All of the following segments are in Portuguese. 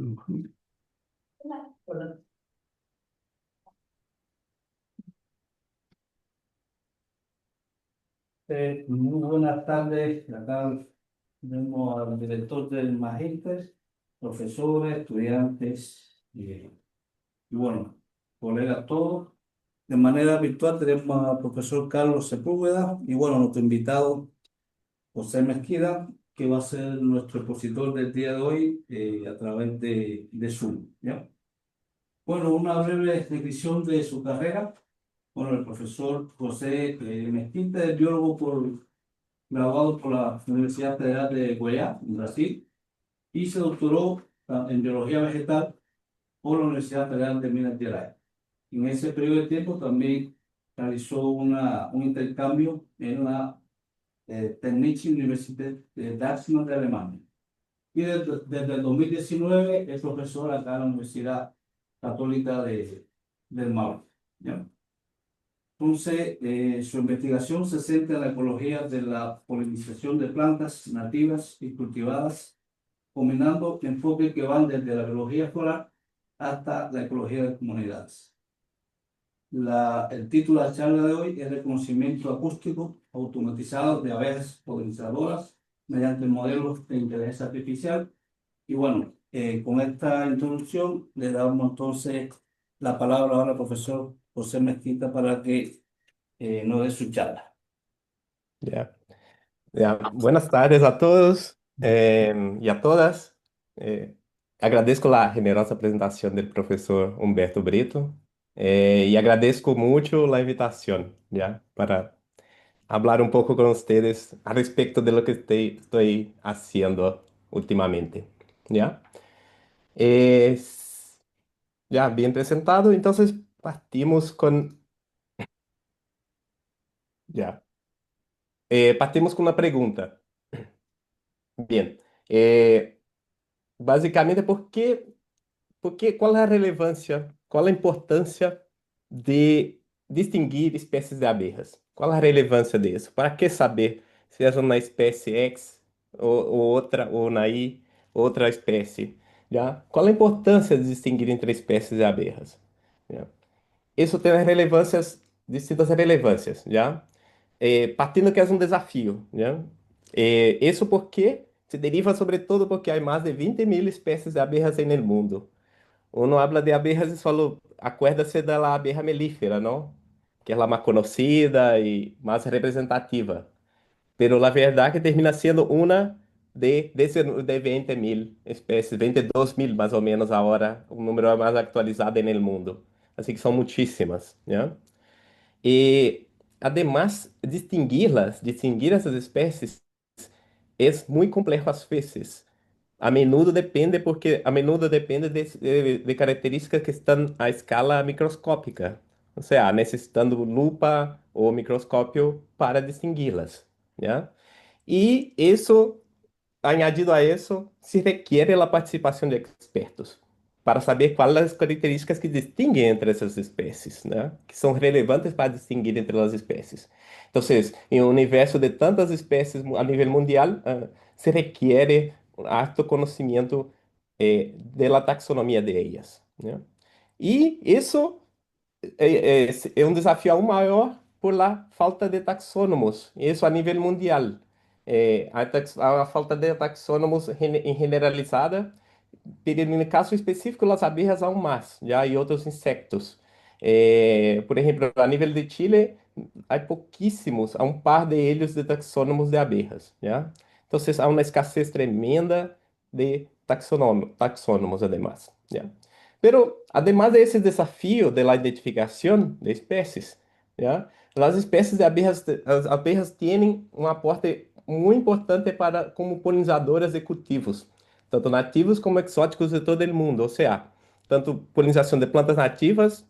Ujú. Muy buenas tardes. Acá tenemos al director del Magíster, profesores, estudiantes y bueno, colegas todos. De manera virtual tenemos al profesor Carlos Sepúlveda y bueno, nuestro invitado José Mezquida, que va a ser nuestro expositor del día de hoy a través de Zoom, ¿ya? Bueno, una breve descripción de su carrera. Bueno, el profesor José Mezquita es biólogo graduado por la Universidad Federal de Goiás, en Brasil, y se doctoró en biología vegetal por la Universidad Federal de Minas Gerais. En ese periodo de tiempo también realizó un intercambio en la Technische Universität de Darmstadt de Alemania. Y desde el 2019 es profesor acá en la Universidad Católica del Maule, ¿ya? Entonces, su investigación se centra en la ecología de la polinización de plantas nativas y cultivadas, combinando enfoques que van desde la biología floral hasta la ecología de comunidades. El título de la charla de hoy es Reconocimiento acústico automatizado de abejas polinizadoras mediante modelos de inteligencia artificial. Y bueno, con esta introducción le damos entonces la palabra ahora al profesor José Mezquita para que nos dé su charla. Ya, Buenas tardes a todos y a todas. Eh, Agradezco a generosa apresentação do professor Humberto Brito e agradeço muito a invitação, para falar pouco com vocês a respeito de lo que estou fazendo ultimamente, ya. Eh, Bem apresentado, então partimos com, ya, partimos com uma pergunta. Bem, basicamente, qual é a relevância, qual a importância de distinguir espécies de abelhas? Qual a relevância disso? Para que saber se é uma espécie X ou outra, ou na Y, outra espécie? Já? Qual a importância de distinguir entre espécies de abelhas? Já? Isso tem relevâncias, distintas relevâncias, já? Partindo que é um desafio, já? Isso porque se deriva sobretudo porque há mais de 20.000 espécies de abelhas no mundo. Uno habla de abejas y solo acuérdase de la abeja melífera, ¿no? Que es la más conocida y más representativa. Pero la verdad que termina siendo una de 20.000 especies, 22.000 más o menos ahora, un número más actualizado en el mundo. Así que son muchísimas, ¿ya? Y además, distinguir essas espécies es muy complejo a veces. A menudo depende de características que estão a escala microscópica, ou seja, necessitando lupa ou microscópio para distingui-las, né? E isso, añadido a isso, se requer a participação de expertos para saber quais as características que distinguem entre essas espécies, né? Que são relevantes para distinguir entre as espécies. Então, em um universo de tantas espécies a nível mundial, se requer alto conhecimento da taxonomia de ellas, né? E isso é um desafio aún maior por la falta de taxônomos, isso a nível mundial. A falta de taxônomos generalizada, pero no caso específico, as abelhas aún mais, já, e outros insectos. Por exemplo, a nível de Chile, há pouquíssimos, há um par de ellos de taxônomos de abelhas, já. Então, há uma escassez tremenda de taxônomos, además, já. Pero, además de ese desafío de la identificación de especies, ¿ya? Las especies de abejas, as abejas tienen un aporte muy importante para como polinizadoras de cultivos, tanto nativos como exóticos de todo el mundo, o sea, tanto polinización de plantas nativas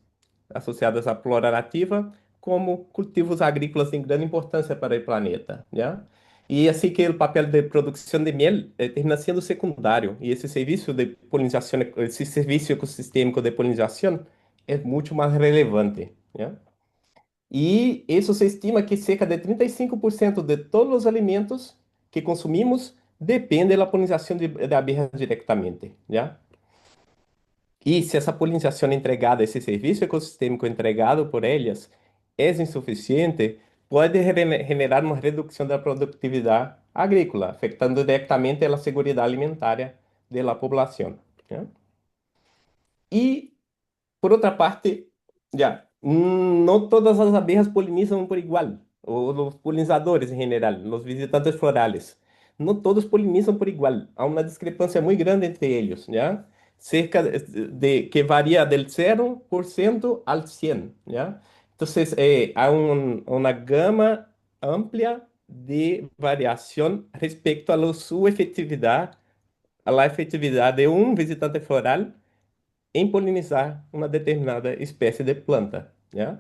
associadas à flora nativa, como cultivos agrícolas de grande importância para o planeta, ¿ya? E assim que o papel de produção de miel termina sendo secundário, e esse serviço de polinização, esse serviço ecossistêmico de polinização é muito mais relevante, ¿ya? E isso se estima que cerca de 35% de todos os alimentos que consumimos depende da polinização de abelhas diretamente, ¿ya? E se essa polinização entregada, esse serviço ecossistêmico entregado por elas é insuficiente, pode generar uma redução da produtividade agrícola, afetando diretamente a segurança alimentar da população. ¿Ya? E por outra parte, já, não todas as abelhas polinizam por igual, ou os polinizadores em geral, os visitantes florais. Não todos polinizam por igual. Há uma discrepância muito grande entre eles, já? Cerca que varia del 0% al 100, já? Então, há uma gama ampla de variação respeito a sua efetividade, a efetividade de um visitante floral em polinizar uma determinada espécie de planta, né?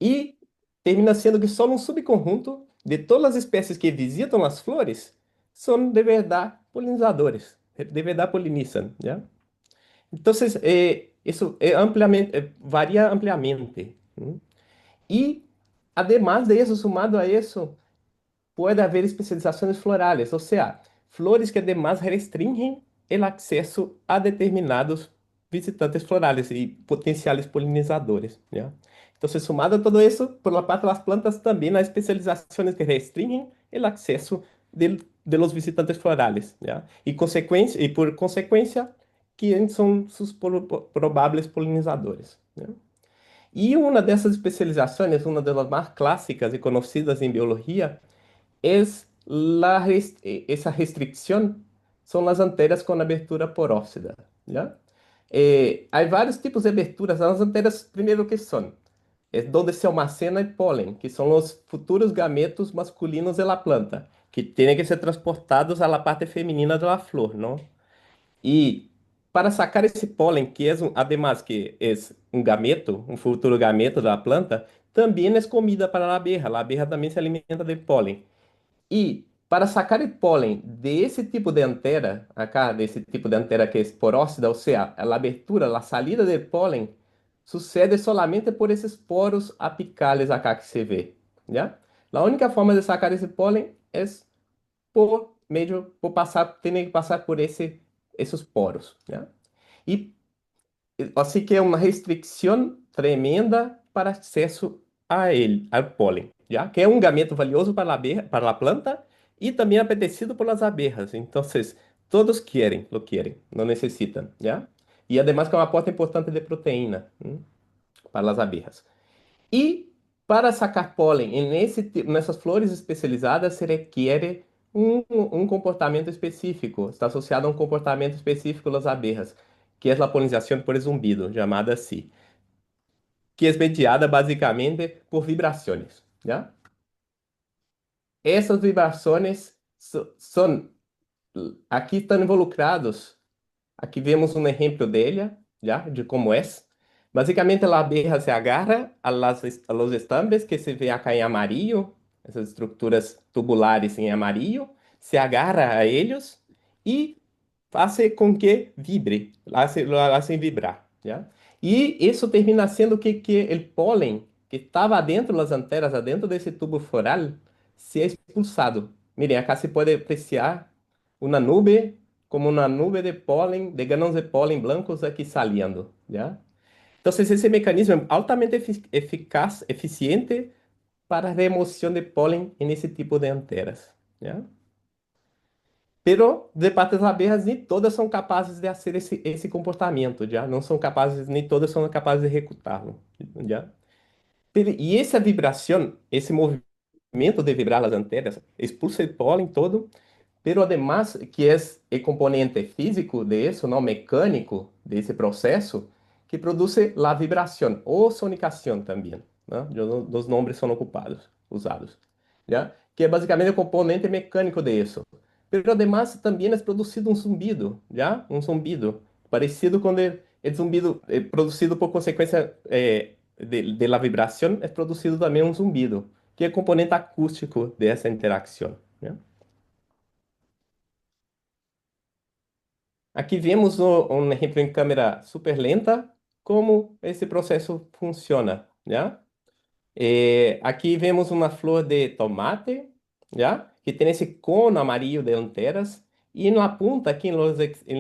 E termina sendo que só um subconjunto de todas as espécies que visitam as flores são de verdade polinizadores, de verdade polinizam, né? Então, isso varia ampliamente. ¿No? E, además de isso, sumado a isso, pode haver especializações florais, ou seja, flores que además restringem o acesso a determinados visitantes florais e potenciais polinizadores, ¿ya? Então, sumado a todo isso, por la parte das plantas também há especializações que restringem o acesso de los visitantes florais, ¿ya? E por consequência, quem são seus prováveis polinizadores, ¿ya? E uma dessas especializações, uma das mais clássicas e conhecidas em biologia, esa restricción son las anteras con abertura porósida, ¿ya? Hay varios tipos de aberturas. Las anteras, primero, ¿qué son? Es donde se almacena el polen, que son los futuros gametos masculinos de la planta, que tienen que ser transportados a la parte femenina de la flor, ¿no? Y para sacar ese polen, que es, además que es un gameto, un futuro gameto de la planta, también es comida para la abeja. La abeja también se alimenta del polen. E para sacar o pólen desse tipo de antera, acá, desse tipo de antera que é porósida, ou seja, a abertura, a saída do pólen, sucede solamente por esses poros apicales acá que se vê, ¿ya? A única forma de sacar esse pólen é por passar, tem que passar por esses poros, ¿ya? E assim que é uma restrição tremenda para acesso a ele, ao pólen, já que é um gameto valioso para a abeja, para a planta e também apetecido pelas abelhas. Então, todos querem, lo querem, não necessitam, já? E además que é uma aporte importante de proteína, para as abelhas. E para sacar pólen nessas flores especializadas se requer um comportamento específico, está associado a um comportamento específico das abelhas, que é a polinização por zumbido, chamada assim, que é mediada basicamente por vibrações, ¿ya? Essas vibrações são, aqui estão involucrados. Aqui vemos um exemplo dela, já, de como é. Basicamente, a abeja se agarra a los estambres que se vê acá em amarillo, essas estruturas tubulares em amarillo, se agarra a eles e faz com que vibre, lo hacen vibrar, já? E isso termina sendo que o pólen que estava dentro das anteras, dentro desse tubo floral, se é expulsado. Miren, acá se pode apreciar uma nube como uma nube de pólen, de grãos de pólen blancos aqui saliendo, ¿ya? Entonces, ese mecanismo es altamente eficaz, eficiente para remoción de polen en ese tipo de anteras, ¿ya? Pero, de parte das abelhas, nem todas são capazes de fazer esse comportamento, ¿ya? Não são capazes, nem todas são capazes de recutá-lo, ¿ya? E essa vibração, esse movimento de vibrar as anteras, expulsa o pólen todo. Pero además, que es el componente físico de eso, ¿no? Mecánico de ese proceso, que produce la vibración o sonicación también, ¿no? Los nombres son ocupados, usados, ¿ya? Que es básicamente el componente mecánico de eso. Pero además también es producido un zumbido, ¿ya? Un zumbido, parecido con el zumbido producido por consecuencia de la vibración, es producido también un zumbido, que es el componente acústico de esa interacción, ¿ya? Aqui vemos um exemplo em câmera super lenta, como esse processo funciona, já? Aqui vemos uma flor de tomate, já? Que tem esse cono amarillo de anteras, Y en la punta, aquí en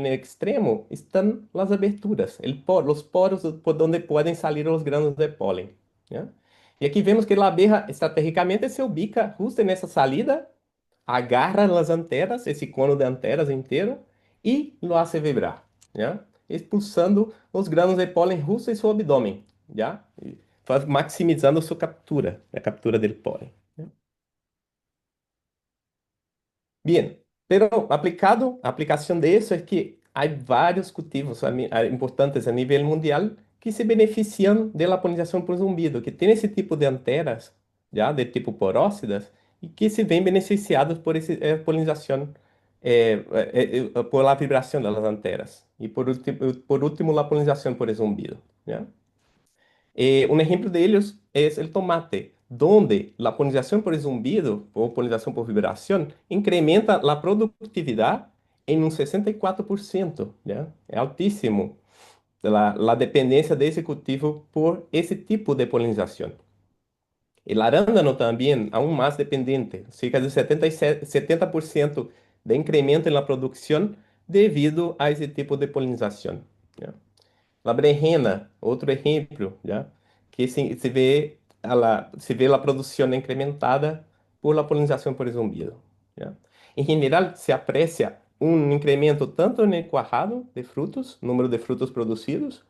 el extremo, están las aberturas, los poros por donde pueden salir los granos de polen. ¿Ya? Y aquí vemos que la abeja estratégicamente se ubica justo en esa salida, agarra las anteras, ese cono de anteras entero, y lo hace vibrar, ¿ya? Expulsando los granos de polen justo en su abdomen, ¿ya? Y maximizando su captura, la captura del polen. ¿Ya? Bien, pero a aplicación de eso es que hay varios cultivos importantes a nivel mundial que se benefician de la polinización por zumbido, que tienen ese tipo de anteras, ya, de tipo porócidas, y que se ven beneficiados por esa polinización, por la vibración de las anteras. Y por último, la polinización por el zumbido, ¿ya? Un ejemplo de ellos es el tomate, donde la polinización por zumbido o polinización por vibración incrementa la productividad en un 64%, ¿ya? Es altísimo la dependencia de ese cultivo por ese tipo de polinización. El arándano también, aún más dependiente, cerca de 70% de incremento en la producción debido a ese tipo de polinización, ¿ya? La berenjena, outro exemplo, já, que se vê se vê a produção incrementada por la polinização por zumbido. Já. Em geral, se aprecia um incremento tanto no cuajado de frutos, número de frutos produzidos,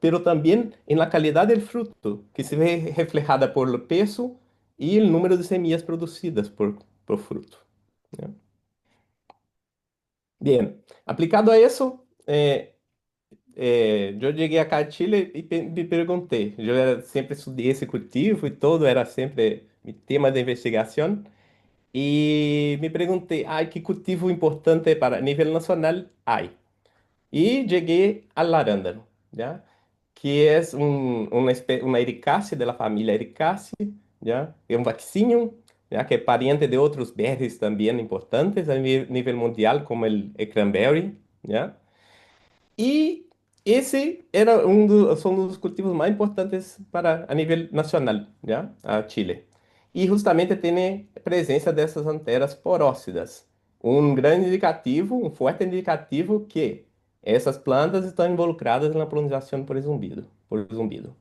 pero também na qualidade do fruto, que se vê reflejada por o peso e o número de semillas produzidas por fruto. Já. Bien, aplicado a isso, eu cheguei acá a Chile e me perguntei. Sempre estudei esse cultivo e todo, era sempre mi tema de investigação. E me perguntei, que cultivo importante para a nível nacional há? E cheguei al arándano, ¿ya? Que é uma ericácea da família Ericaceae, ¿ya? É um vaccinium, ¿ya? Que é pariente de outros berries também importantes a nível mundial, como o cranberry, ¿ya? E esse era são um dos cultivos mais importantes para a nível nacional, já, a Chile. E justamente tem presença dessas anteras porócidas, um grande indicativo, um forte indicativo que essas plantas estão involucradas na polinização por zumbido,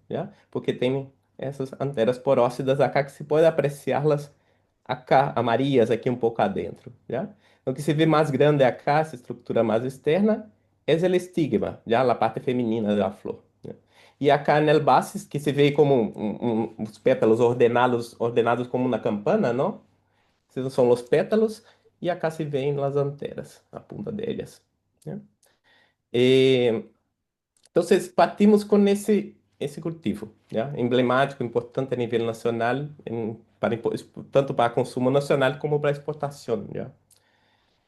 já? Porque tem essas anteras porócidas acá que se pode apreciá-las acá, amarillas aqui um pouco adentro, já? O que se vê mais grande acá, essa estrutura mais externa, es el estigma, ya la parte femenina de la flor. ¿Ya? Y acá en el basis, que se ve como os pétalos ordenados como una campana, ¿no? Esos son los pétalos, y acá se ven las anteras, a punta de ellas. ¿Ya? Entonces, partimos con ese cultivo, ¿ya? Emblemático, importante a nivel nacional, tanto para consumo nacional como para exportación, ¿ya?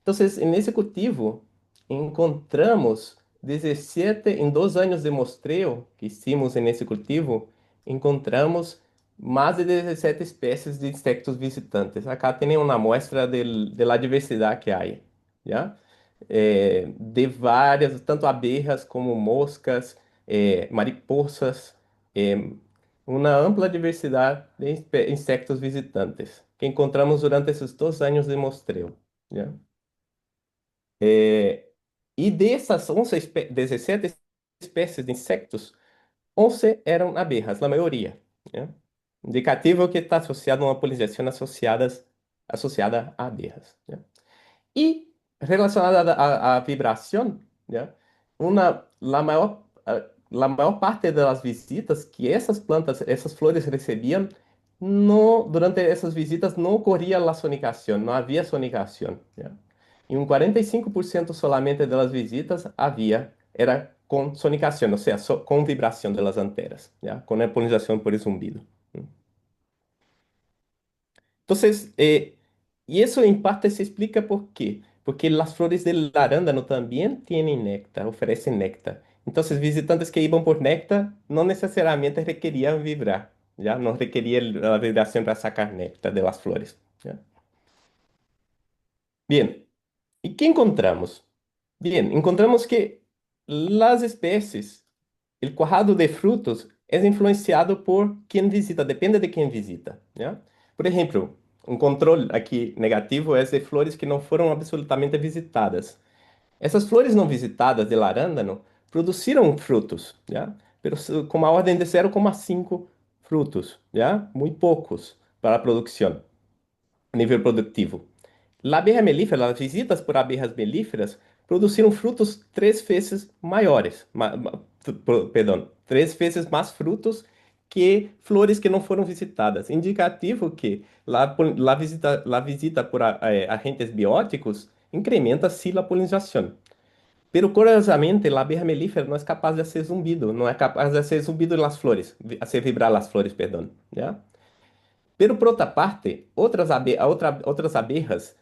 Entonces, en ese cultivo encontramos 17, en 2 años de muestreo que hicimos en ese cultivo, encontramos más de 17 especies de insectos visitantes. Acá tienen una muestra de la diversidad que hay, ¿ya? De varias, tanto abejas como moscas, mariposas, eh, una ampla diversidad de insectos visitantes que encontramos durante esos 2 años de muestreo, ¿ya? E dessas 17 espécies de insectos, 11 eram abelhas, a maioria, né? Indicativo que está associado a uma polinização associada a abelhas, né? E relacionada à vibração, né? La maior parte das visitas que essas plantas, essas flores recebiam, durante essas visitas não ocorria a sonicação, não havia sonicação, né? E um 45% solamente das visitas era com sonicação, ou seja, com vibração das anteras, ¿ya? Com a polinização por zumbido. Entonces, y eso en parte se explica por qué. Porque las flores del arándano también tienen néctar, ofrecen néctar. Entonces, visitantes que iban por néctar no necesariamente requerían vibrar, ¿ya? No requería la vibración para sacar néctar de las flores, ¿ya? Bien, ¿y qué encontramos? Bien, encontramos que las especies, el cuajado de frutos es influenciado por quien visita, depende de quien visita, ¿ya? Por ejemplo, Um controle aqui negativo é de flores que não foram absolutamente visitadas. Essas flores não visitadas de arándano produziram frutos, já? Pero com uma ordem de 0,5 frutos, já? Muito poucos para a produção, nível produtivo. A abelha melífera, as visitas por abelhas melíferas produziram frutos 3 vezes maiores, perdão, 3 vezes mais frutos que flores que não foram visitadas, indicativo que a visita por agentes bióticos incrementa-se a polinização. Pero curiosamente, a abelha melífera não é capaz de fazer zumbido, não é capaz de fazer zumbido nas flores, fazer vibrar as flores, perdão, ¿ya? Pero por outra parte, outras abejas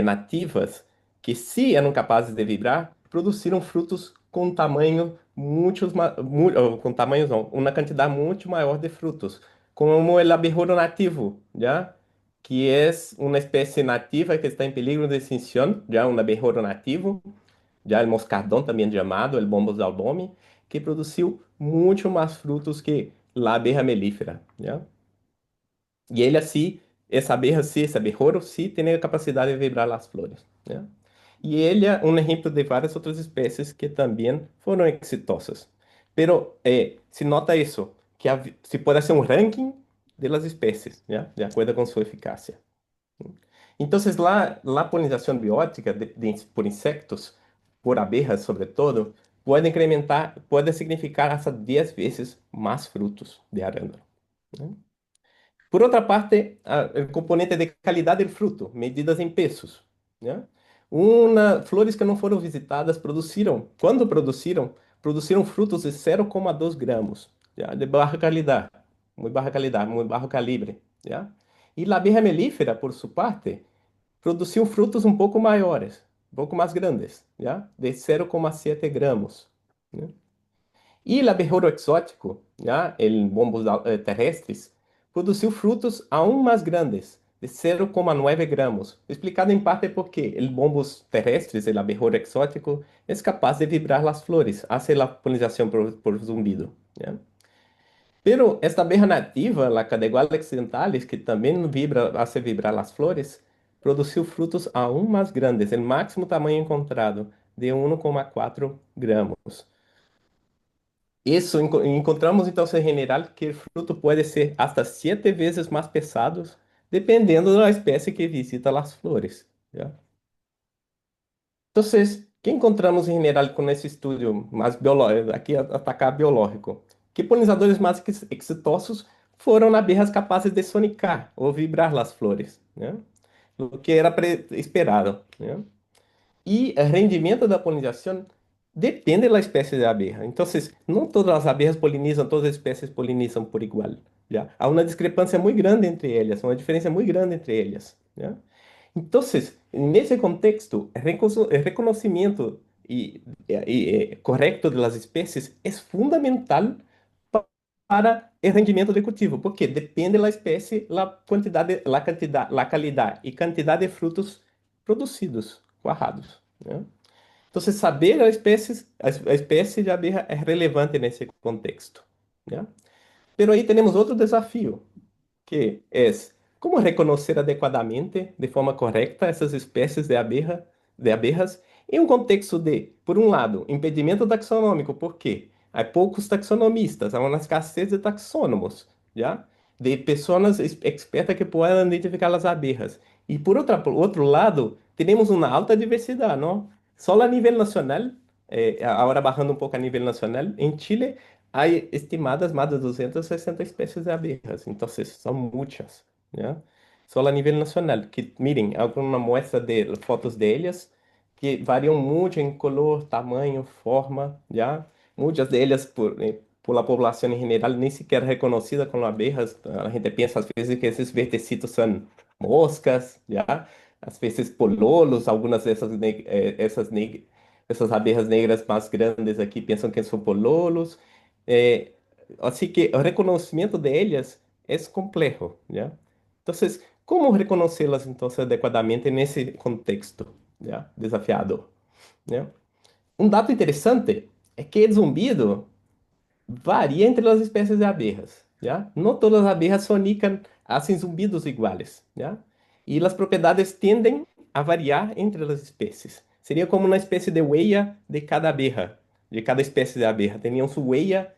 nativas que sim eram capazes de vibrar, produziram frutos com tamanho com tamanhos não, uma quantidade muito maior de frutos, como o abejorro nativo, já? Que é uma espécie nativa que está em peligro de extinção, já um abejorro nativo, já o moscardão também chamado, o bombos albome, que produziu muito mais frutos que a abeja melífera, já? E ele assim, essa abelha sim, esse abejorro sim tem a capacidade de vibrar as flores, né? E ele é um exemplo de várias outras espécies que também foram exitosas. Pero se nota isso, que se pode fazer um ranking das espécies, né? De acordo com sua eficácia. Então, a polinização biótica por insectos, por abelhas, sobretudo, pode significar até 10 vezes mais frutos de arándano, né? Por outra parte, o componente de qualidade do fruto, medidas em pesos, né? Flores que não foram visitadas quando produziram frutos de 0,2 gramos, já, de baixa qualidade, muito baixo calibre, já. E a abelha melífera, por sua parte, produziu frutos um pouco maiores, um pouco mais grandes, já, de 0,7 gramos, né? E o abejorro exótico, ¿ya? El bombos terrestres, produziu frutos aún mais grandes, de 0,9 gramos, explicado em parte porque o bombos terrestres, o abejorro exótico, é capaz de vibrar as flores, hace a polinização por zumbido, ¿ya? Pero esta abeja nativa, la Cadeguala occidentalis, que também hace vibrar as flores, produziu frutos aún mais grandes, o máximo tamanho encontrado, de 1,4 gramos. Isso, encontramos então em general que o fruto pode ser hasta 7 vezes mais pesado, dependendo da espécie que visita as flores, ¿ya? Então, que encontramos em general com esse estudo mais biológico, aqui atacar biológico? Que polinizadores mais exitosos foram abelhas capazes de sonicar ou vibrar as flores, né? O que era esperado, né? E o rendimento da polinização depende da espécie de abelha. Então, não todas as abelhas polinizam, todas as espécies polinizam por igual. Já? Há uma discrepância muito grande entre elas, uma diferença muito grande entre elas. Já? Então, nesse contexto, o reconhecimento correto das espécies é fundamental para o rendimento de cultivo, porque depende da espécie, a quantidade, a quantidade, a qualidade e quantidade de frutos produzidos, cuajados, né? Então, saber a espécie de abelha é relevante nesse contexto, né? Pero aí temos outro desafio, que é como reconhecer adequadamente, de forma correta, essas espécies de abelhas em um contexto de, por um lado, impedimento taxonômico, porque há poucos taxonomistas, há uma escassez de taxônomos, já? De pessoas expertas que possam identificar as abelhas. E por outro lado, temos uma alta diversidade, não? Só a nível nacional, agora bajando um pouco a nível nacional, em Chile há estimadas mais de 260 espécies de abelhas, então são muitas, né? Só a nível nacional, que miren, alguma muestra de fotos delas que variam muito em color, tamanho, forma, já. Muitas delas por a população em geral nem sequer reconhecida como abelhas. A gente pensa às vezes que esses vertecitos são moscas, já. Às vezes pololos, algumas essas abelhas negras mais grandes aqui pensam que são pololos. É, assim que o reconhecimento delas é complexo, já. Então, como reconhecê-las então adequadamente nesse contexto, já, desafiador, né? Um dado interessante é que o zumbido varia entre as espécies de abelhas, já? Não todas as abelhas sonicam, fazem zumbidos iguais, já? y las propiedades tienden a variar entre las especies. Sería como una especie de huella de cada abeja, de cada especie de abeja. Tenían su huella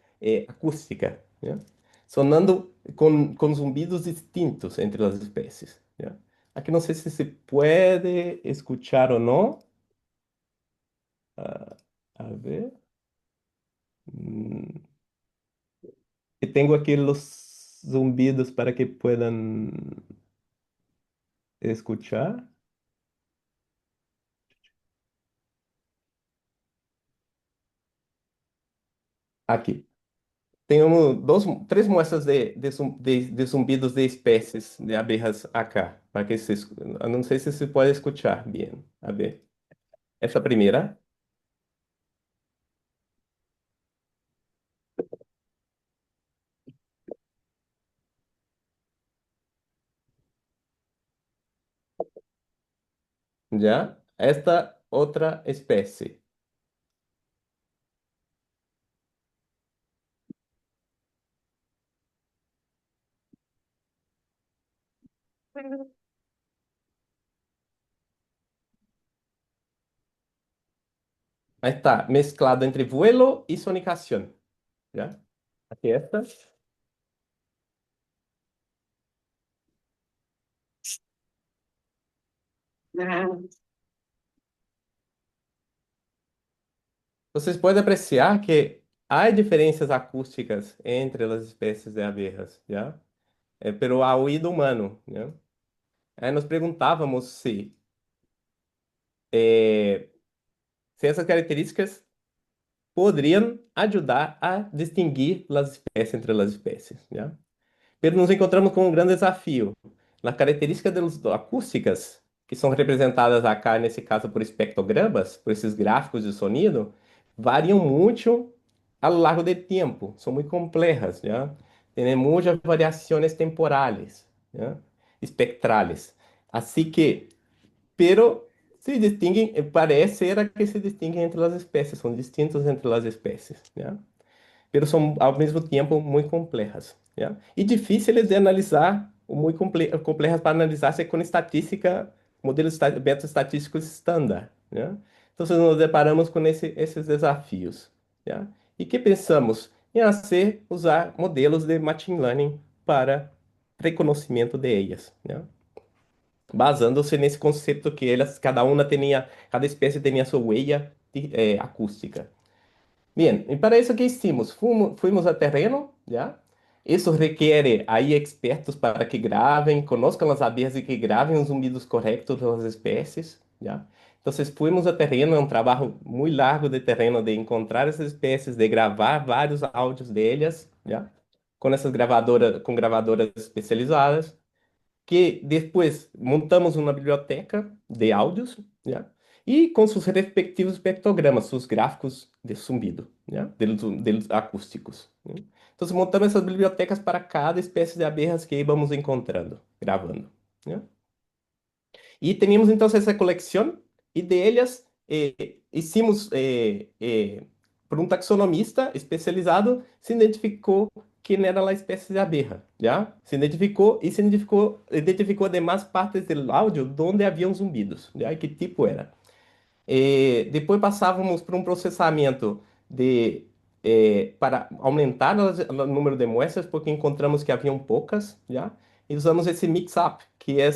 acústica, ¿ya? Sonando con zumbidos distintos entre las especies, ¿ya? Aquí no sé si se puede escuchar o no. Ah, a ver. Mm, que tengo aquí los zumbidos para que puedan escuchar. Aqui. Tenho três muestras de zumbidos de especies de abejas acá, para que se, não sei se se pode escuchar bem. A ver. Essa primeira, já. Esta outra espécie. Aí está, mesclado entre vuelo e sonicação. Já. Aqui esta. Vocês podem apreciar que há diferenças acústicas entre as espécies de abejas, já? Pelo ouído humano, né? Aí nós perguntávamos se essas características poderiam ajudar a distinguir as espécies entre as espécies, né? Pero nos encontramos com um grande desafio. As características acústicas, que são representadas acá, nesse caso, por espectrogramas, por esses gráficos de sonido, variam muito ao longo do tempo, são muito complexas, né? Tem muitas variações temporales, né? Espectrales. Assim que, pero se distinguem, parece ser que se distinguem entre as espécies, são distintos entre as espécies, né? Pero são ao mesmo tempo muito complexas, né? E difíceis de analisar, muito complexas para analisar-se com estatística, modelos métodos estatísticos estándar, né? Então, nos deparamos com esses desafios, né? E que pensamos em usar modelos de machine learning para reconhecimento de elas, né? Basando-se nesse conceito que elas, cada espécie tinha sua huella acústica. Bien, y para eso, ¿qué hicimos? Fuimos a terreno, ¿ya? Eso requiere ahí expertos para que graben, conozcan las abejas y que graben los zumbidos correctos de las especies, ¿ya? Entonces fuimos a terreno, é um trabalho muito largo de terreno de encontrar essas espécies, de gravar vários áudios delas, ¿ya? Com essas gravadoras, com gravadoras especializadas que depois montamos uma biblioteca de áudios, né? E com seus respectivos espectrogramas, seus gráficos de zumbido, né? Deles acústicos, né? Então, montamos essas bibliotecas para cada espécie de abelhas que íamos encontrando, gravando, né? E tínhamos então essa coleção e de elas hicimos, por um taxonomista especializado, se identificou quem era a espécie de abeja, já? Se identificou e identificou además partes do áudio onde haviam zumbidos, já? E que tipo era. Depois passávamos por um processamento para aumentar o número de muestras, porque encontramos que haviam poucas, já? E usamos esse mix-up, que é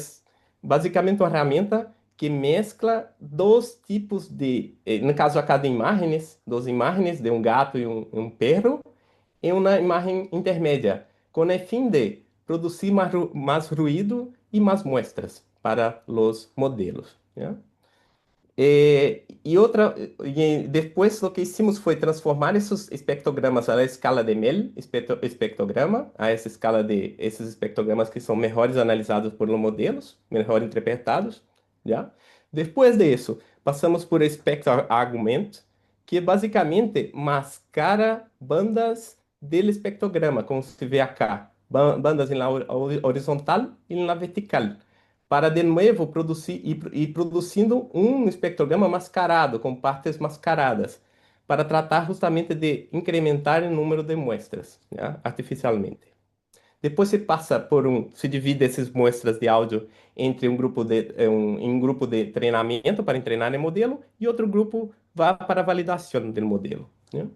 basicamente uma ferramenta que mescla dois tipos no caso acá de imagens, duas imagens de um gato e um perro, em uma imagem intermédia, com o fim de produzir mais ruído e mais muestras para os modelos, já? Después lo que hicimos fue transformar esos espectrogramas a la escala de Mel espectrograma, a essa escala de esses espectrogramas que são melhores analisados por los modelos, melhor interpretados, ¿ya? Depois disso, passamos por Spectral Argument, que basicamente mascara bandas del espectrograma, como se vê acá, bandas na horizontal e na vertical para de novo produzir e produzindo um espectrograma mascarado, com partes mascaradas, para tratar justamente de incrementar o número de muestras, né, artificialmente. Depois se divide essas muestras de áudio entre um grupo de treinamento para treinar o modelo e outro grupo vai para a validação do modelo, né?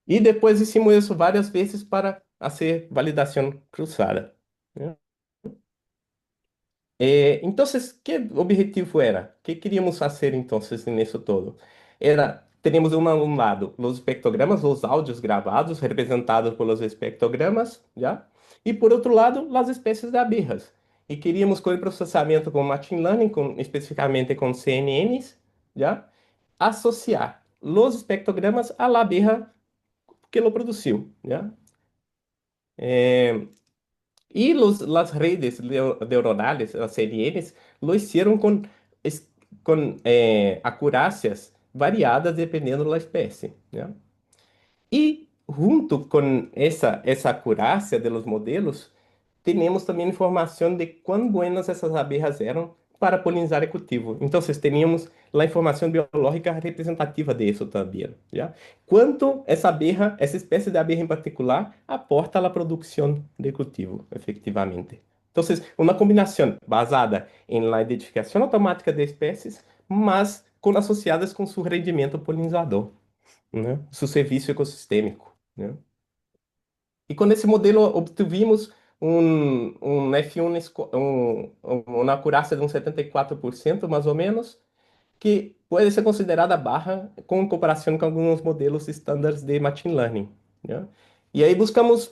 E depois hicimos isso várias vezes para fazer validação cruzada, né? Entonces, ¿qué objetivo era? ¿Qué queríamos hacer entonces en eso todo? Teníamos un lado los espectrogramas, los audios grabados, representados por los espectrogramas, ¿ya? Y por otro lado, las especies de abejas. Y queríamos con el procesamiento con Machine Learning, específicamente con CNNs, ¿ya? Asociar los espectrogramas a la abeja que lo produció, ¿ya? Y las redes neuronales, las CNNs, lo hicieron con acurácias variadas dependendo da espécie, né? E junto com essa acurácia de los modelos, temos também informação de quão buenas essas abejas eram para polinizar o cultivo. Então, teníamos a informação biológica representativa disso também, já? Quanto essa espécie de abeja em particular, aporta à produção de cultivo, efetivamente. Então, uma combinação basada em la identificação automática de espécies, mas associadas com seu rendimento polinizador, né? Seu serviço ecossistêmico, né? E com esse modelo obtivemos um F1, uma acurácia de uns 74%, mais ou menos, que pode ser considerada barra com comparação com alguns modelos estándares de machine learning, né? E aí buscamos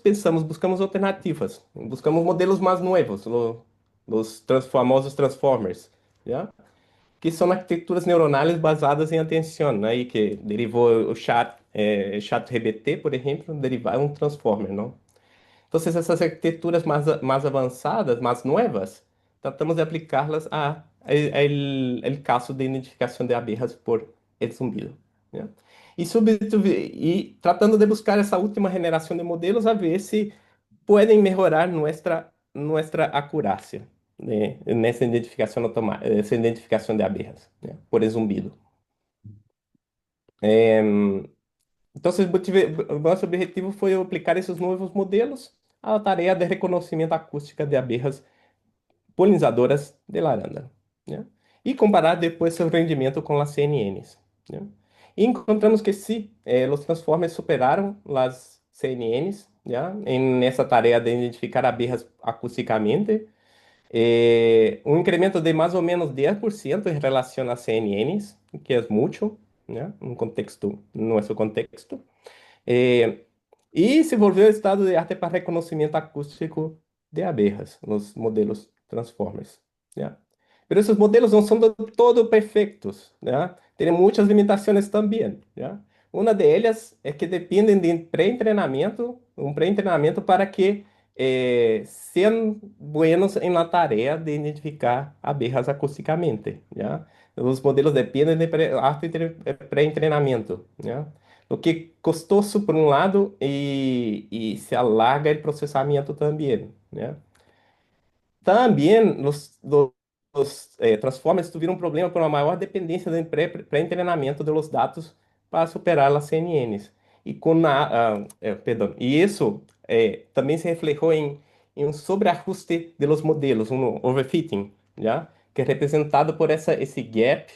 alternativas, buscamos modelos mais novos, famosos transformers, né? Que são arquiteturas neuronais basadas em atenção, né? E que derivou ChatGPT, por exemplo, derivar um transformer, não? Então, essas arquiteturas mais avançadas, mais novas, tratamos de aplicá-las ao caso de identificação de abejas por el zumbido, né? E tratando de buscar essa última geração de modelos, a ver se podem melhorar nossa acurácia, né, nessa identificação automática, essa identificação de abejas, né, por el zumbido. Então, o nosso objetivo foi aplicar esses novos modelos à tarefa de reconhecimento acústica de abejas polinizadoras de laranja, né? E comparar depois seu rendimento com as CNNs, né? E encontramos que sim, os transformers superaram as CNNs, né, nessa tarefa de identificar abejas acusticamente, um incremento de mais ou menos 10% em relação às CNNs, que é muito, né, no nosso contexto. Eh, e se volvió estado de arte para reconocimiento acústico de abejas, los modelos Transformers, ¿ya? Pero esos modelos no son del todo perfectos, ¿ya? Tienen muchas limitaciones también, ¿ya? Una de ellas es que dependen de un preentrenamiento para que sean buenos en la tarea de identificar abejas acústicamente, ¿ya? Los modelos dependen de pré-entrenamiento, ¿ya? O que custoso por um lado e se alarga o processamento também, né? Também os transformers tiveram um problema por uma maior dependência do pré-treinamento dos dados para superar as CNNs. Perdão, e isso também se reflejou em um sobreajuste de los modelos, um overfitting, já? Que é representado por esse gap,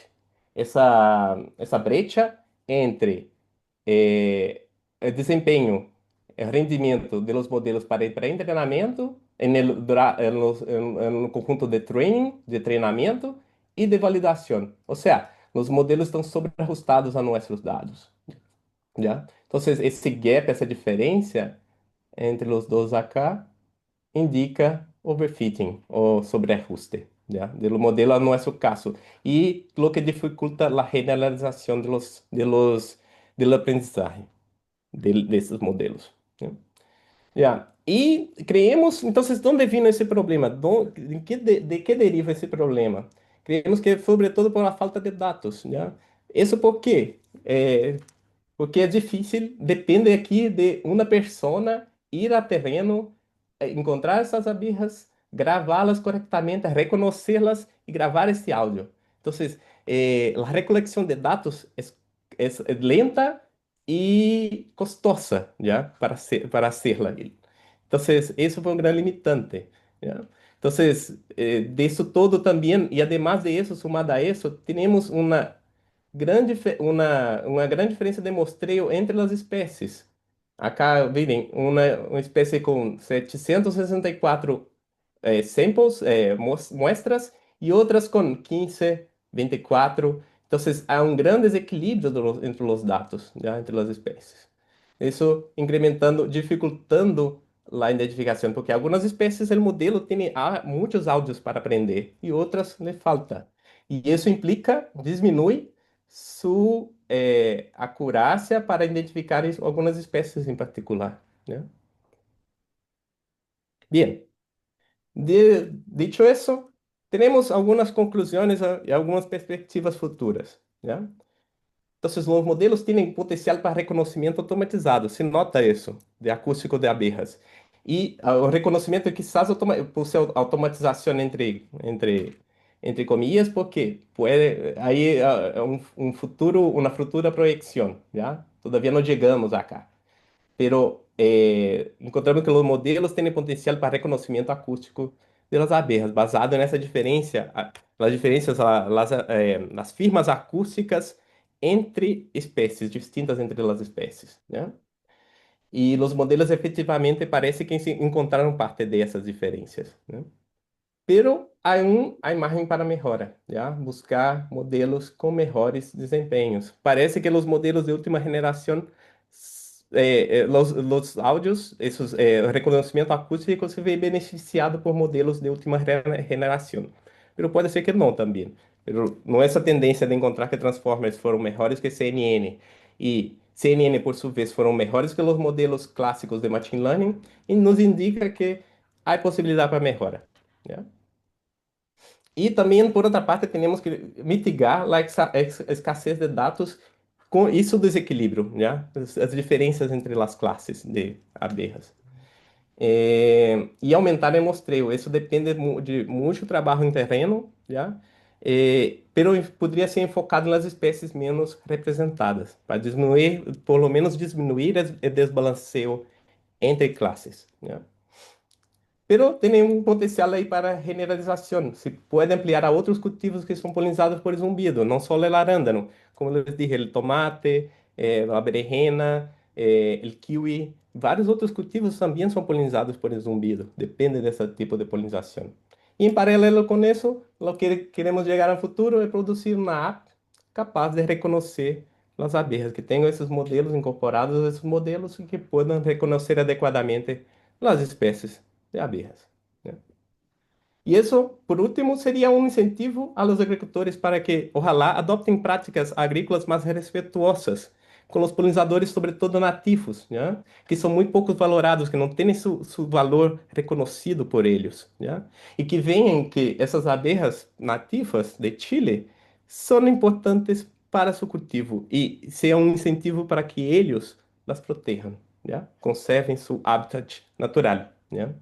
essa brecha entre el desempeño, el rendimiento de los modelos para el preentrenamiento en el conjunto de training, de treinamento y de validación. O sea, los modelos están sobreajustados a nuestros dados, ¿ya? Entonces, ese gap, esa diferencia entre los dos acá, indica overfitting o sobreajuste, ¿ya? Del modelo a nuestro caso. Y lo que dificulta la generalización del aprendizaje desses modelos, né? Ya. E creemos, então, onde vino esse problema? De que deriva esse problema? Creemos que, sobretudo, por a falta de dados, né? Isso por quê? Porque é difícil, depende aqui de uma persona ir a terreno, encontrar essas abejas, gravá-las corretamente, reconhecê-las e gravar esse áudio. Então, a recolecção de dados é lenta e costosa, já, para hacerla. Entonces, eso fue un gran limitante, ¿ya? Entonces, de eso todo también, y además de eso, sumado a eso, tenemos una gran diferencia de muestreo entre las especies. Acá, miren, una especie con 764 samples, muestras, y otras con 15, 24. Entonces, hay un gran desequilibrio entre los datos, ¿ya? Entre las especies. Eso incrementando, dificultando la identificación, porque algunas especies el modelo tiene muchos audios para aprender y otras le falta. Y eso implica, disminuye su acurácia para identificar algunas especies en particular, ¿ya? Bien, dicho eso, tenemos algunas conclusiones y algunas perspectivas futuras, ¿ya? Entonces, los modelos tienen potencial para reconocimiento automatizado, se nota isso, de acústico de abejas. E o reconhecimento quizás por ser automatização entre comillas, porque pode, aí futuro, uma futura projeção, já? Todavia não chegamos acá. Pero encontramos que os modelos têm potencial para reconhecimento acústico das abejas, basado nessa diferença, as diferenças, las firmas acústicas entre espécies, distintas entre as espécies, né? E os modelos efetivamente parece que encontraram parte dessas diferenças, né? Pero há margem para melhora, já? Buscar modelos com melhores desempenhos. Parece que os modelos de última geração, los áudios, esses reconhecimento acústico se vê beneficiado por modelos de última geração. Pero pode ser que não também. Pero não é essa tendência de encontrar que Transformers foram melhores que CNN e CNN, por sua vez, foram melhores que os modelos clássicos de machine learning e nos indica que há possibilidade para melhora. Né? E também, por outra parte, temos que mitigar a escassez de dados com isso desequilíbrio, né? As diferenças entre as classes de abelhas. E aumentar o muestreo. Isso depende de muito trabalho em terreno, já? Pero poderia ser enfocado nas espécies menos representadas, para diminuir, por lo menos diminuir o desbalanceio entre classes, né? Pero tem um potencial aí para generalização. Se pode ampliar a outros cultivos que são polinizados por zumbido, não só o arándano. Como eu disse, o tomate, a berenjena, o kiwi. Vários outros cultivos também são polinizados por zumbido. Depende desse tipo de polinização. E em paralelo com isso, o que queremos chegar ao futuro é produzir uma app capaz de reconhecer as abelhas, que tenham esses modelos incorporados, esses modelos que possam reconhecer adequadamente as espécies de abejas, né? E isso, por último, seria um incentivo aos agricultores para que, ojalá, adoptem práticas agrícolas mais respeituosas com os polinizadores, sobretudo nativos, né? Que são muito pouco valorados, que não têm seu valor reconhecido por eles, né? E que veem que essas abejas nativas de Chile são importantes para seu cultivo e seja um incentivo para que eles las protejam, né? Conservem seu habitat natural, né?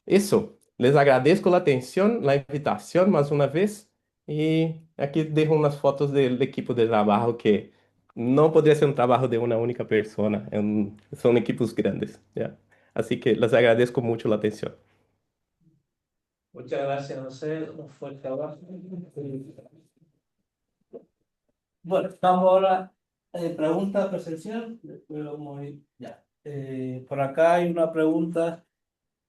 Eso, les agradezco la atención, la invitación más una vez y aquí dejo unas fotos del equipo de trabajo que no podría ser un trabajo de una única persona, son equipos grandes, ¿ya? Así que les agradezco mucho la atención. Muchas gracias, José. Un fuerte abrazo. Bueno, estamos ahora en pregunta presencial. Después vamos a ir ya. Por acá hay una pregunta.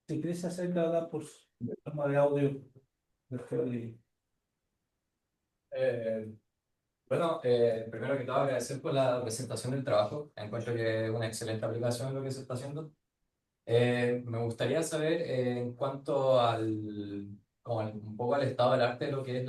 Si quieres acerca de pues, el tema de audio. De Eh, bueno, primero que todo agradecer por la presentación del trabajo. Encuentro que es una excelente aplicación lo que se está haciendo. Me gustaría saber en cuanto un poco al estado del arte, lo que es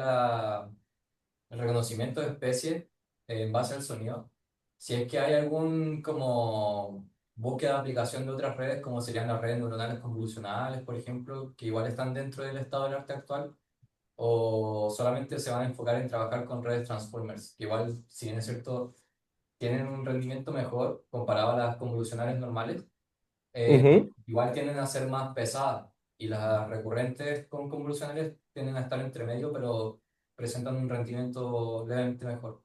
el reconocimiento de especies en base al sonido. Si es que hay algún como búsqueda de aplicación de otras redes, como serían las redes neuronales convolucionales, por ejemplo, que igual están dentro del estado del arte actual o solamente se van a enfocar en trabajar con redes Transformers, que igual, si bien es cierto, tienen un rendimiento mejor comparado a las convolucionales normales, Ujú. igual tienden a ser más pesadas y las recurrentes con convolucionales tienden a estar entre medio, pero presentan un rendimiento levemente mejor.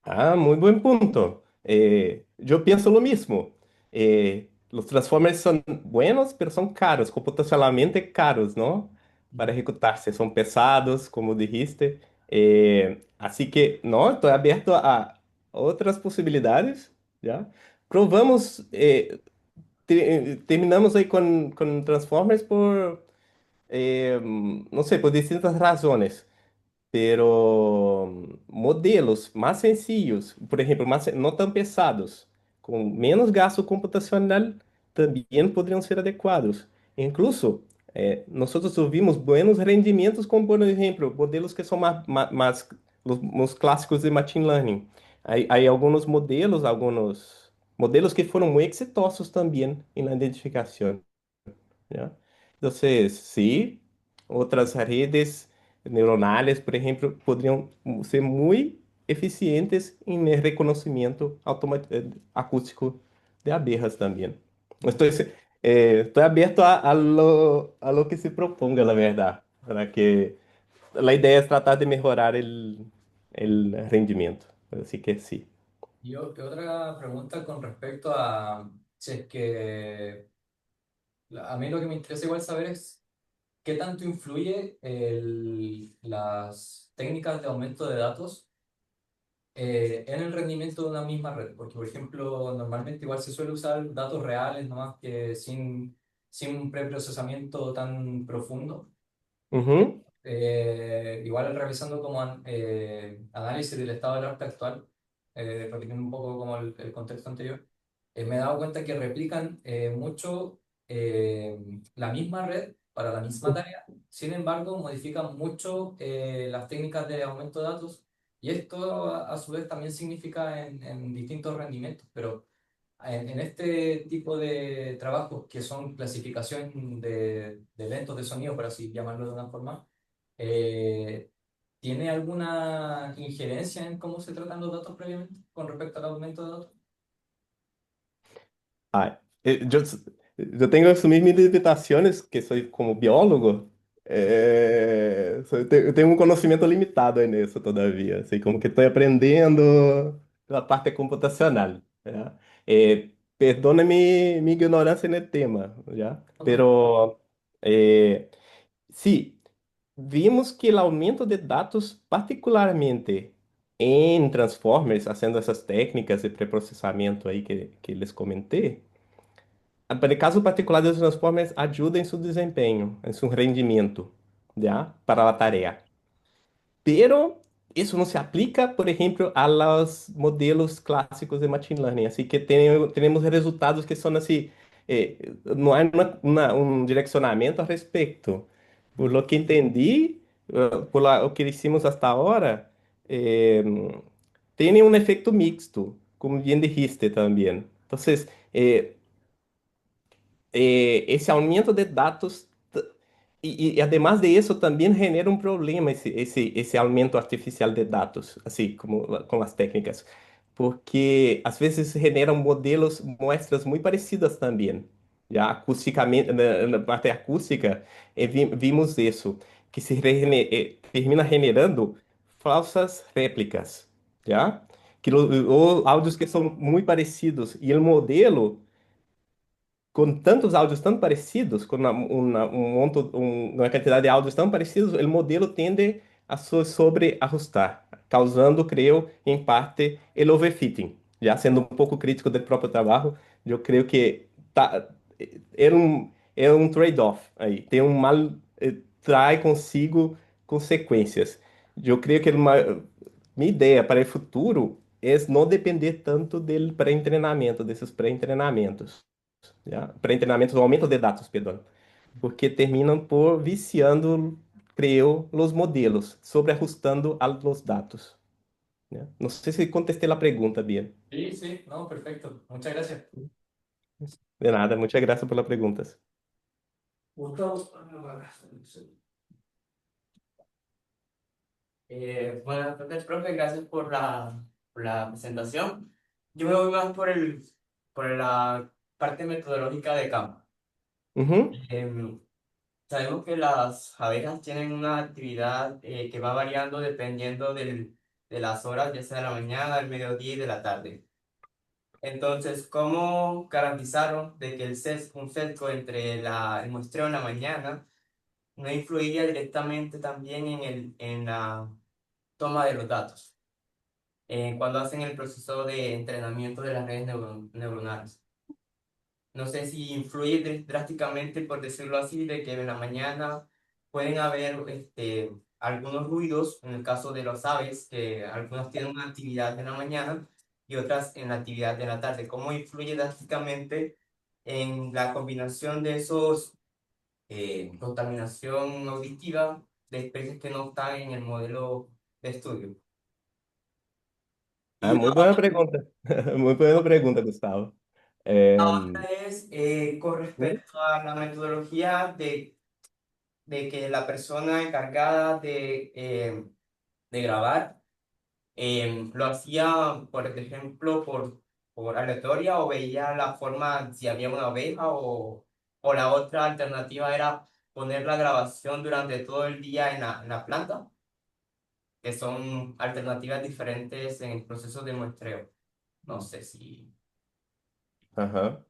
Ah, muy buen punto. Yo pienso lo mismo. los transformers son buenos, pero son caros, computacionalmente caros, ¿no? Para ejecutarse, son pesados, como dijiste. Así que, no, estoy abierto a otras posibilidades, ¿ya? Probamos, terminamos ahí con Transformers por, no sé, por distintas razones. Pero modelos más sencillos, por ejemplo, no tan pesados, con menos gasto computacional, también podrían ser adecuados. Incluso, nosotros tuvimos buenos rendimentos con, por ejemplo, modelos que son más los clásicos de Machine Learning. Hay algunos modelos que fueron muy exitosos también en la identificación. ¿Ya? Entonces, sí, otras redes neuronales, por ejemplo, podrían ser muy eficientes en el reconocimiento acústico de abejas también. Estoy abierto a lo que se proponga, la verdad, para que la idea es tratar de mejorar el rendimiento. Así que sí. Y otra pregunta con respecto a si es que a mí lo que me interesa igual saber es qué tanto influye las técnicas de aumento de datos en el rendimiento de una misma red. Porque, por ejemplo, normalmente igual se suele usar datos reales, nomás que sin un preprocesamiento tan profundo. Ujú. Igual revisando como análisis del estado del arte actual, repitiendo un poco como el contexto anterior, me he dado cuenta que replican mucho la misma red para la misma tarea. Sin embargo, modifican mucho las técnicas de aumento de datos, y esto a su vez también significa en distintos rendimientos, pero en este tipo de trabajos que son clasificación de eventos de sonido, por así llamarlo de una forma, eh, ¿tiene alguna injerencia en cómo se tratan los datos previamente con respecto al aumento de datos? Ah, yo tengo sus mismas limitaciones, que soy como biólogo. Eu tenho um conhecimento limitado aí nisso todavia, assim, como que estou aprendendo a parte computacional, ¿ya? Perdona mi ignorância no tema, ¿ya? No te preocupes. Pero, eh, sí, vimos que o aumento de dados, particularmente em Transformers, fazendo essas técnicas de pré-processamento aí que les comentei, para el caso particular de los Transformers, ayuda en su desempeño, en su rendimiento, ¿ya? Para la tarea. Pero isso não se aplica, por exemplo, a los modelos clássicos de machine learning. Assim que temos resultados que são assim, não há um direcionamento a respeito. Por lo que entendi, o que hicimos hasta ahora, eh, tem um efeito mixto, como bien dijiste também. Então, esse aumento de dados e además de isso também genera um problema esse aumento artificial de dados, assim como com as técnicas, porque às vezes generam modelos, muestras muito parecidas também. Já acusticamente, na parte acústica, vimos isso, que termina generando falsas réplicas, já? Ou áudios que são muito parecidos e o modelo com tantos áudios tão parecidos, com uma quantidade de áudios tão parecidos, o modelo tende a se sobreajustar, causando, creio, em parte, el overfitting. Já sendo um pouco crítico do próprio trabalho, eu creio que é um trade-off aí. Tem um mal, traz consigo consequências. Eu creio que minha ideia para o futuro é não depender tanto dele pré-treinamento, desses pré-treinamentos. ¿Ya? Pré-entrenamientos o aumento de dados, perdón, porque terminam por viciando, creo, los modelos, sobreajustando a los datos. ¿Ya? No sé si contesté la pregunta bien. Sí, sí, no, perfecto. Muchas gracias. De nada, muchas gracias por las preguntas. Gustavo, Buenas tardes, profe. Gracias por la presentación. Yo me voy más por la parte metodológica de campo. Ujú. Sabemos que las abejas tienen una actividad que va variando dependiendo de las horas, ya sea de la mañana, del mediodía y de la tarde. Entonces, ¿cómo garantizaron de que un sesgo entre el muestreo en la mañana no influiría directamente también en la toma de los datos, cuando hacen el proceso de entrenamiento de las redes neuronales? No sé si influye drásticamente, por decirlo así, de que en la mañana pueden haber algunos ruidos, en el caso de los aves, que algunos tienen una actividad en la mañana y otras en la actividad de la tarde. ¿Cómo influye drásticamente en la combinación de esos, contaminación auditiva de especies que no están en el modelo de estudio? Ah, Y muy buena pregunta. Muy buena pregunta, Gustavo. la Em, otra es con ¿Mm? respecto a la metodología de que la persona encargada de grabar lo hacía, por ejemplo, por aleatoria, o veía la forma si había una oveja, o la otra alternativa era poner la grabación durante todo el día en la planta, que son alternativas diferentes en el proceso de muestreo. No sé si, Ajá.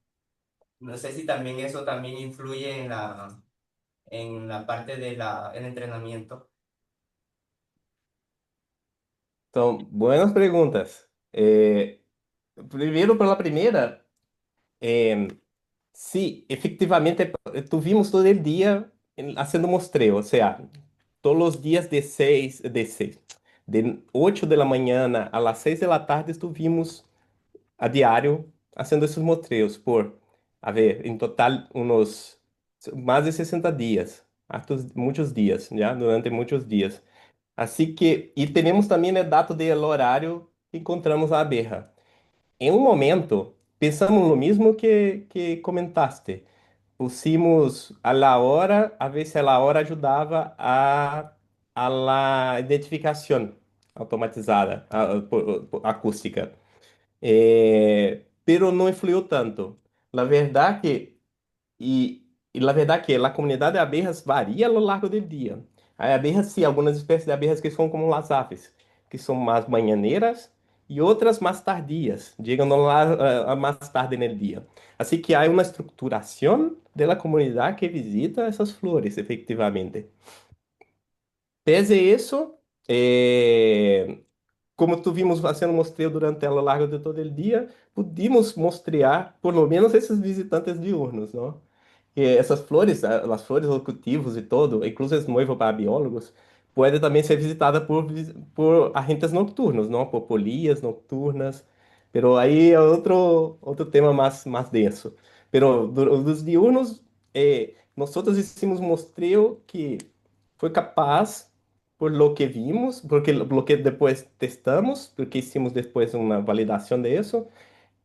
no sé si también eso también influye en la parte el entrenamiento. Son buenas preguntas. Primero, para la primera, em, sí, efectivamente, tuvimos todo el día haciendo muestreo, o sea, todos los días de 8 de la mañana a las 6 de la tarde estuvimos a diario haciendo esos muestreos por, a ver, en total unos más de 60 días, muchos días, ¿ya? Durante muchos días. Así que, y tenemos también el dato del horario que encontramos a abeja. En un momento, pensamos lo mismo que comentaste. Pusimos a la hora, a ver si a la hora ayudaba a la identificación automatizada, acústica. Pero no influyó tanto. La verdad que y la verdad que la comunidad de abejas varía a lo largo del día. Hay abejas, sí, algunas especies de abejas que son como las aves, que son más mañaneras y otras más tardías, llegan a más tarde en el día. Así que hay una estructuración de la comunidad que visita esas flores, efectivamente. Pese eso, como tuvimos fazendo mostreo durante a lo largo de todo o dia, pudimos mostrear por lo menos esses visitantes diurnos, não? Que essas flores, as flores, os cultivos e todo, incluso é novo para biólogos, pode também ser visitada por agentes nocturnos, não? Por polillas nocturnas, pero aí é outro tema mais denso. Pero dos diurnos, nós hicimos um mostreo que foi capaz por lo que vimos, porque lo que depois testamos, porque hicimos depois uma validação de isso,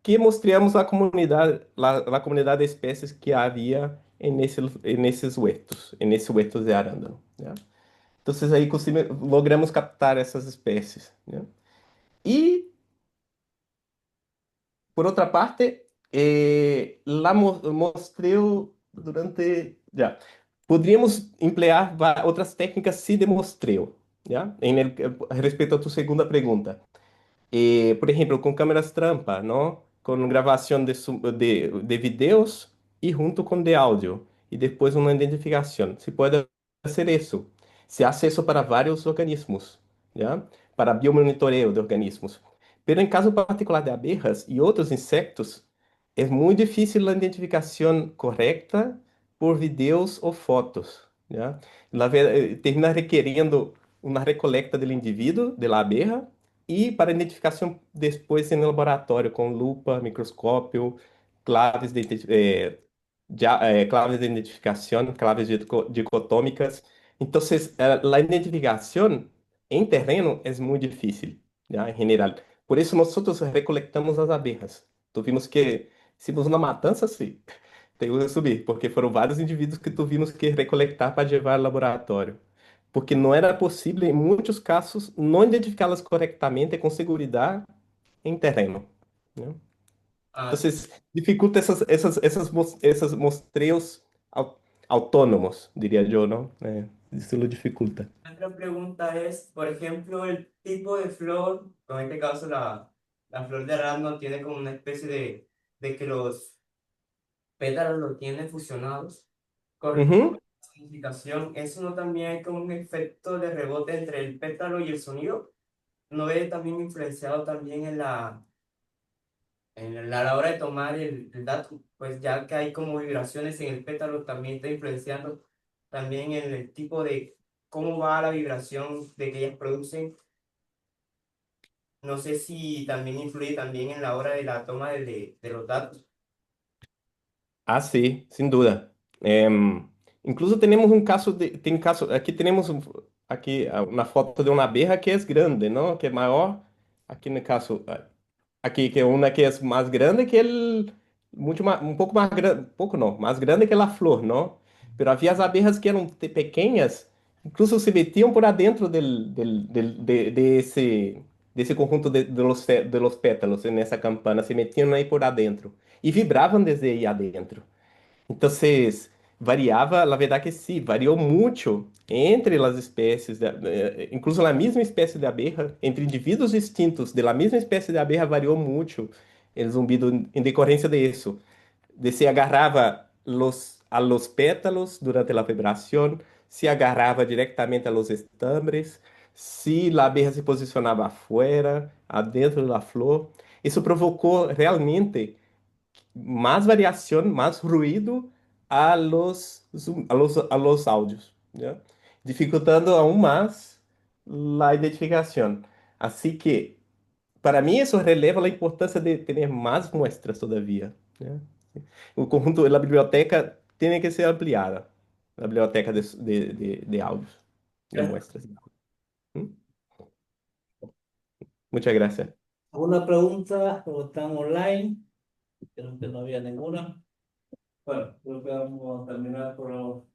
que mostramos a comunidade, la comunidade de espécies que havia nesses huertos, nesses huertos de arándano. Né? Então, aí logramos captar essas espécies. Né? E, por outra parte, lá mostrei durante... Já. Poderíamos emplear outras técnicas se de muestreo, ¿ya? Respecto a tu segunda pregunta. Por ejemplo, con cámaras trampa, ¿no? Con grabación de videos y junto con de audio. Y después una identificación. Se puede hacer eso. Se hace eso para varios organismos, ¿ya? Para biomonitoreo de organismos. Pero en caso particular de abejas y otros insectos, es muy difícil la identificación correcta por videos o fotos, ¿ya? Termina requeriendo una recolecta del individuo, de la abeja, e para identificação depois em laboratório com lupa, microscópio, claves claves de identificação, claves dicotômicas. Então, a identificação em terreno é muito difícil, já, em geral. Por isso, nós recolectamos as abejas. Tuvimos que, hicimos uma matança, sim. Tenho que subir, porque foram vários indivíduos que tuvimos que recolectar para levar ao laboratório porque não era possível, em muitos casos, não identificá-las corretamente com segurança em terreno. Né? Ah, Então, dificulta esses mostreios autônomos, diria eu, não? Isso lo dificulta. otra pregunta es, por ejemplo, el tipo de flor, en este caso la flor de arándano tiene como una especie de que los pétalos lo tienen fusionados. Corresponde a Ujú. la significación. Eso no también hay como un efecto de rebote entre el pétalo y el sonido. No ve también influenciado también a la hora de tomar el dato, pues ya que hay como vibraciones en el pétalo, también está influenciando también en el tipo de cómo va la vibración de que ellas producen. No sé si también influye también en la hora de la toma de los datos. Ah, sí, sin duda. Incluso tenemos un caso aquí tenemos una foto de una abeja que es grande, ¿no? Que es mayor. Aquí en el caso, aquí que una que es más grande que mucho más, un poco más grande, poco no, más grande que la flor, ¿no? Pero había abejas que eran pequeñas, incluso se metían por adentro de ese conjunto de los pétalos en esa campana, se metían ahí por adentro y vibraban desde ahí adentro. Entonces, variaba, la verdad que sí, varió mucho entre las especies, incluso la misma especie de abeja, entre individuos distintos de la misma especie de abeja varió mucho el zumbido en decorrencia de eso, de se agarraba a los pétalos durante la vibración, se agarraba directamente a los estambres, si la abeja se posicionaba afuera, adentro de la flor. Isso provocou realmente más variación, más ruido a los audios, ¿ya? Dificultando aún más la identificación. Así que, para mí, eso releva la importancia de tener más muestras todavía, ¿ya? O conjunto de la biblioteca tiene que ser ampliada, la biblioteca de audios, de muestras. ¿Mm? Muchas gracias. ¿Alguna pregunta? ¿O están online? Creo que no había ninguna. Bueno, creo que vamos a terminar por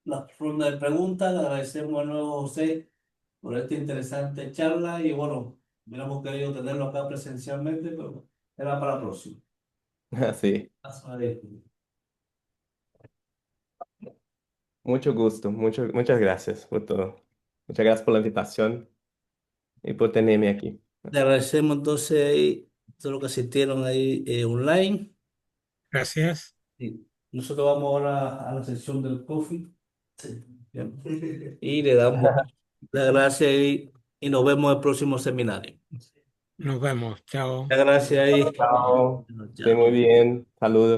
la ronda de preguntas. Le agradecemos de nuevo, José, por esta interesante charla y bueno, hubiéramos querido tenerlo acá presencialmente, pero era para la próxima. Sí, Vale. mucho gusto, muchas gracias por todo. Muchas gracias por la invitación y por tenerme aquí. Le agradecemos entonces ahí todo lo que asistieron ahí online. Gracias. Y nosotros vamos ahora a la sección del coffee. Sí. Bien. Y le damos las gracias y nos vemos en el próximo seminario. Nos vemos. Chao. Las gracias ahí. Chao, esté Chao. muy bien, saludos.